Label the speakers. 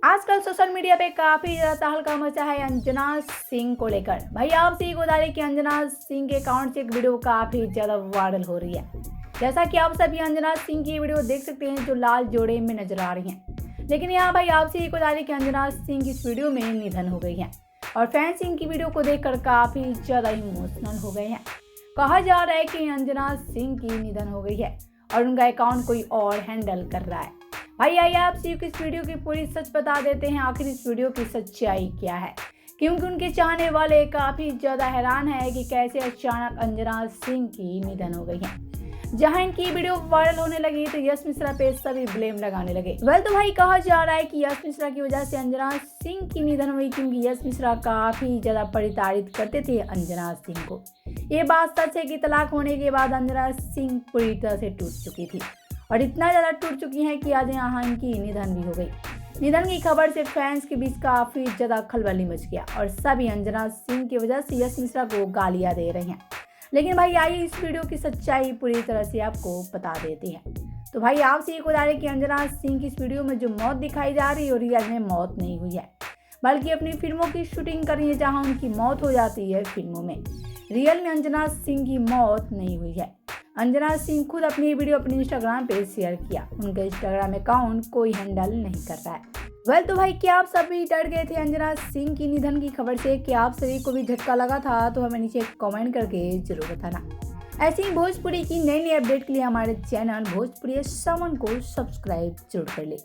Speaker 1: आजकल social media पे काफी ज्यादा तहलका मचा है अंजना सिंह को लेकर। भाई आपसे ये बता दें कि अंजना सिंह के अकाउंट से एक वीडियो काफी ज्यादा वायरल हो रही है। जैसा कि आप सभी अंजना सिंह की वीडियो देख सकते हैं जो लाल जोड़े में नजर आ रही हैं। लेकिन यहाँ भाई आपसे ये बता दें कि अंजना सिंह की इस वीडियो में निधन हो गई है और फैंस इनकी वीडियो को देखकर काफी ज्यादा इमोशनल हो गए हैं। कहा जा रहा है कि अंजना सिंह की निधन हो गई है और उनका अकाउंट कोई और हैंडल कर रहा है। भाई आइए आपसे इस वीडियो की पूरी सच बता देते हैं, आखिर इस वीडियो की सच्चाई क्या है, क्योंकि उनके चाहने वाले काफी ज्यादा हैरान है कि कैसे अचानक अंजना सिंह की निधन हो गई है। जहां इनकी वीडियो वायरल होने लगी तो यश मिश्रा पे सभी ब्लेम लगाने लगे। तो भाई कहा जा रहा है कि यश मिश्रा की वजह से अंजना सिंह की निधन हुई, क्योंकि यश मिश्रा काफी ज्यादा परिताड़ित करते थे अंजना सिंह को। ये बात सच है कि तलाक होने के बाद अंजना सिंह पूरी तरह से टूट चुकी थी और इतना ज़्यादा टूट चुकी हैं कि आज यहाँ इनकी निधन भी हो गई। निधन की खबर से फैंस के बीच काफ़ी ज़्यादा खलबली मच गया और सभी अंजना सिंह की वजह से यश मिश्रा को गालियाँ दे रहे हैं। लेकिन भाई आइए इस वीडियो की सच्चाई पूरी तरह से आपको बता देते हैं। तो भाई आपसे ये बता दें कि अंजना सिंह की इस वीडियो में जो मौत दिखाई जा रही है और रियल में मौत नहीं हुई है, बल्कि अपनी फिल्मों की शूटिंग कर रही है जहाँ उनकी मौत हो जाती है फिल्मों में। रियल में अंजना सिंह की मौत नहीं हुई है। अंजना सिंह खुद अपनी वीडियो अपने इंस्टाग्राम पे शेयर किया। उनका इंस्टाग्राम अकाउंट कोई हैंडल नहीं कर रहा है। तो भाई क्या आप सभी डर गए थे अंजना सिंह की निधन की खबर से? कि आप सभी को भी झटका लगा था? तो हमें नीचे कमेंट करके जरूर बताना। ऐसी ही भोजपुरी की नई अपडेट के लिए हमारे चैनल भोजपुरी समन को सब्सक्राइब जरूर कर ले।